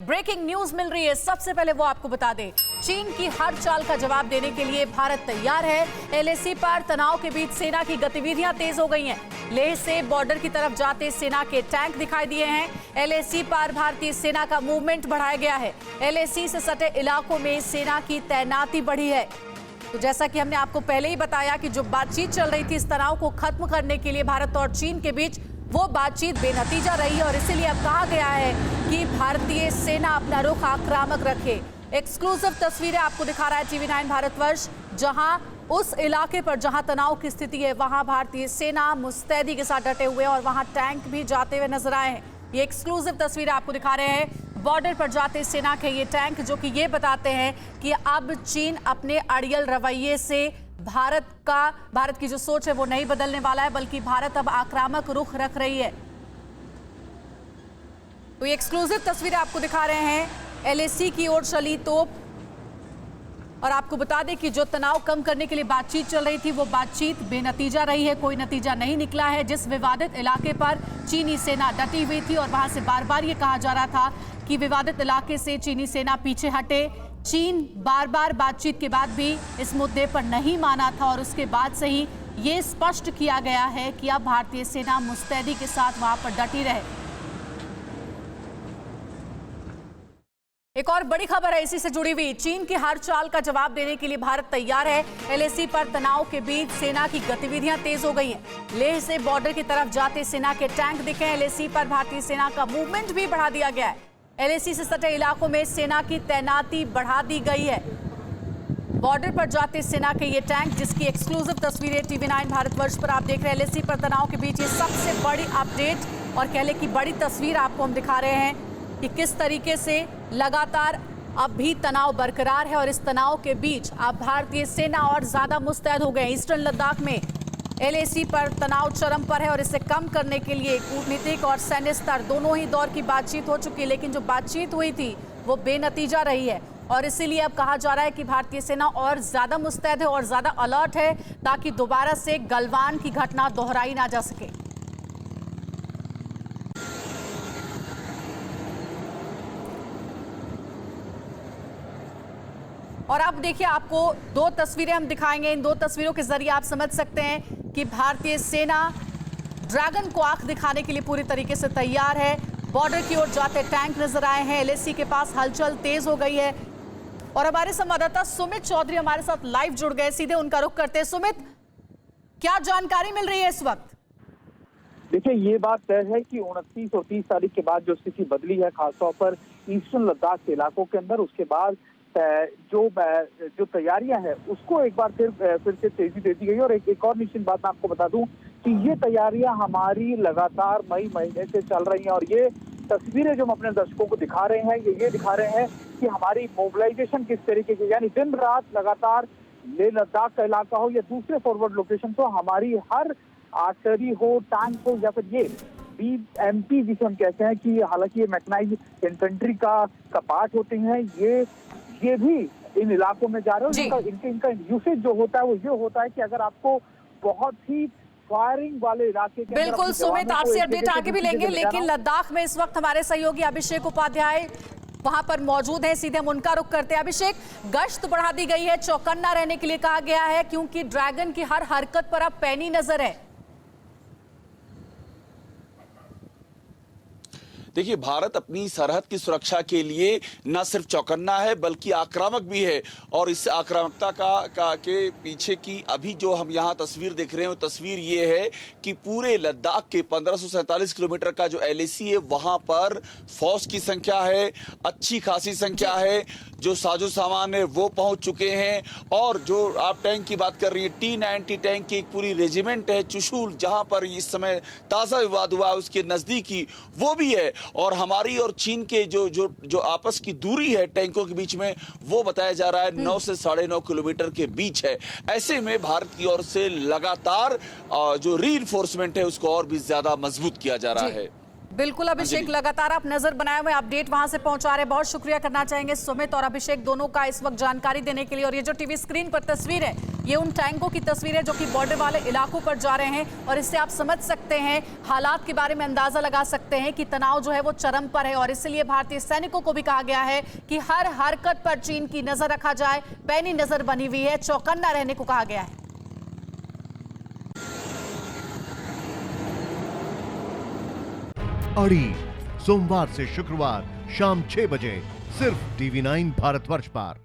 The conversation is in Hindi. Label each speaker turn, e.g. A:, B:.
A: ब्रेकिंग न्यूज मिल रही है। सबसे पहले वो आपको बता दें, चीन की हर चाल का जवाब देने के लिए भारत तैयार है। एलएसी पार तनाव के बीच सेना की गतिविधियां तेज हो गई हैं। लेह से बॉर्डर की तरफ जाते सेना के टैंक दिखाई दिए हैं। एलएसी पार भारतीय सेना का मूवमेंट बढ़ाया गया है। एलएसी से सटे इलाकों में सेना की तैनाती बढ़ी है। तो जैसा कि हमने आपको पहले ही बताया कि जो बातचीत चल रही थी इस तनाव को खत्म करने के लिए भारत और चीन के बीच, वो बातचीत बेनतीजा रही है और इसीलिए अब कहा गया है कि भारतीय सेना अपना रुख आक्रामक रखे। एक्सक्लूसिव तस्वीरें आपको दिखा रहा है टीवी9 भारतवर्ष, जहां उस इलाके पर जहां तनाव की स्थिति है वहां भारतीय सेना मुस्तैदी के साथ डटे हुए हैं और वहां टैंक भी जाते हुए नजर आए हैं। ये एक्सक्लूसिव तस्वीरें आपको दिखा रहे हैं बॉर्डर पर जाते सेना के ये टैंक, जो कि ये बताते हैं कि अब चीन अपने अड़ियल रवैये से भारत की जो सोच है वो नहीं बदलने वाला है, बल्कि भारत अब आक्रामक रुख रख रही है। तो ये एक्सक्लूसिव तस्वीरें आपको दिखा रहे हैं एलएसी की ओर चली तोप। और आपको बता दें कि जो तनाव कम करने के लिए बातचीत चल रही थी वो बातचीत बेनतीजा रही है, कोई नतीजा नहीं निकला है। जिस विवादित इलाके पर चीनी सेना डटी हुई थी और वहां से बार बार ये कहा जा रहा था कि विवादित इलाके से चीनी सेना पीछे हटे, चीन बार बार बातचीत के बाद भी इस मुद्दे पर नहीं माना था और उसके बाद से ही ये स्पष्ट किया गया है कि अब भारतीय सेना मुस्तैदी के साथ वहां पर डटी रहे। एक और बड़ी खबर है इसी से जुड़ी हुई, चीन की हर चाल का जवाब देने के लिए भारत तैयार है। एलएसी पर तनाव के बीच सेना की गतिविधियां तेज हो गई हैं। लेह से बॉर्डर की तरफ जाते सेना के टैंक दिखे। एलएसी पर भारतीय सेना का मूवमेंट भी बढ़ा दिया गया है। एलएसी से सटे इलाकों में सेना की तैनाती बढ़ा दी गई है। बॉर्डर पर जाते सेना के ये टैंक, जिसकी एक्सक्लूसिव तस्वीरें टीवी9 भारतवर्ष पर आप देख रहे हैं। एलएसी पर तनाव के बीच ये सबसे बड़ी अपडेट और कह लें कि बड़ी तस्वीर आपको हम दिखा रहे हैं कि किस तरीके से लगातार अब भी तनाव बरकरार है और इस तनाव के बीच अब भारतीय सेना और ज्यादा मुस्तैद हो गए। ईस्टर्न लद्दाख में एलएसी पर तनाव चरम पर है और इसे कम करने के लिए कूटनीतिक और सैन्य स्तर दोनों ही दौर की बातचीत हो चुकी है, लेकिन जो बातचीत हुई थी वो बेनतीजा रही है और इसीलिए अब कहा जा रहा है कि भारतीय सेना और ज्यादा मुस्तैद है और ज्यादा अलर्ट है ताकि दोबारा से गलवान की घटना दोहराई ना जा सके। और अब देखिए, आपको दो तस्वीरें हम दिखाएंगे। इन दो तस्वीरों के जरिए आप समझ सकते हैं कि भारतीय सेना ड्रैगन को आंख दिखाने के लिए पूरी तरीके से तैयार है। बॉर्डर की ओर जाते टैंक नजर आए हैं। एलएसी के पास हलचल तेज हो गई है और हमारे संवाददाता सुमित चौधरी हमारे साथ लाइव जुड़ गए। सीधे उनका रुख करते हैं। सुमित, क्या जानकारी मिल रही है इस वक्त?
B: देखिए, ये बात तय है कि 29 और 30 तारीख के बाद जो स्थिति बदली है, खासतौर पर ईस्टर्न लद्दाख के इलाकों के अंदर, उसके बाद जो तैयारियां हैं उसको एक बार फिर से तेजी दे दी गई। और एक और निश्चित बात मैं आपको बता दूं कि ये तैयारियां हमारी लगातार मई महीने से चल रही हैं और ये तस्वीरें जो हम अपने दर्शकों को दिखा रहे हैं ये दिखा रहे हैं कि हमारी मोबिलाइजेशन किस तरीके की, यानी दिन रात लगातार लेह लद्दाख का इलाका हो या दूसरे फॉरवर्ड लोकेशन, तो हमारी हर आर्टरी हो, टैंक हो या फिर ये BMP जिसे हम कहते हैं कि हालांकि ये मैकेनाइज्ड इन्फेंट्री का पार्ट होते हैं, ये भी इन इलाकों में जा रहे हैं। इनका यूसेज जो होता है वो ये होता है कि अगर आपको बहुत ही फायरिंग वाले इलाके के,
A: बिल्कुल सुमित, आपसे अपडेट आगे भी लेंगे, लेकिन लद्दाख में इस वक्त हमारे सहयोगी अभिषेक उपाध्याय वहां पर मौजूद है। सीधे हम उनका रुख करते हैं। अभिषेक, गश्त बढ़ा दी गई है, चौकन्ना रहने के लिए कहा गया है क्योंकि ड्रैगन की हर हरकत पर अब पैनी नजर है।
C: देखिए, भारत अपनी सरहद की सुरक्षा के लिए न सिर्फ चौकन्ना है बल्कि आक्रामक भी है और इस आक्रामकता के पीछे की अभी जो हम यहाँ तस्वीर देख रहे हैं वो तस्वीर ये है कि पूरे लद्दाख के 1547 किलोमीटर का जो एलएसी है वहाँ पर फौज की संख्या है, अच्छी खासी संख्या है, जो साजो सामान है वो पहुँच चुके हैं। और जो आप टैंक की बात कर रही है, T-90 टैंक की एक पूरी रेजिमेंट है चुशूल, जहाँ पर इस समय ताज़ा विवाद हुआ है उसके नज़दीकी वो भी है। और हमारी और चीन के जो आपस की दूरी है टैंकों के बीच में वो बताया जा रहा है 9 से 9.5 किलोमीटर के बीच है। ऐसे में भारत की ओर से लगातार जो रीइंफोर्समेंट है उसको और भी ज्यादा मजबूत किया जा रहा है।
A: बिल्कुल अभिषेक, लगातार आप नजर बनाए हुए अपडेट वहां से पहुंचा रहे हैं। बहुत शुक्रिया करना चाहेंगे सुमित और अभिषेक दोनों का इस वक्त जानकारी देने के लिए। और ये जो टीवी स्क्रीन पर तस्वीर है, ये उन टैंकों की तस्वीर है जो कि बॉर्डर वाले इलाकों पर जा रहे हैं। और इससे आप समझ सकते हैं, हालात के बारे में अंदाजा लगा सकते हैं कि तनाव जो है वो चरम पर है। और इसलिए भारतीय सैनिकों को भी कहा गया है कि हर हरकत पर चीन की नजर रखा जाए। पैनी नजर बनी हुई है, चौकन्ना रहने को कहा गया है।
D: अड़ी सोमवार से शुक्रवार शाम 6 बजे सिर्फ TV9 भारतवर्ष पर।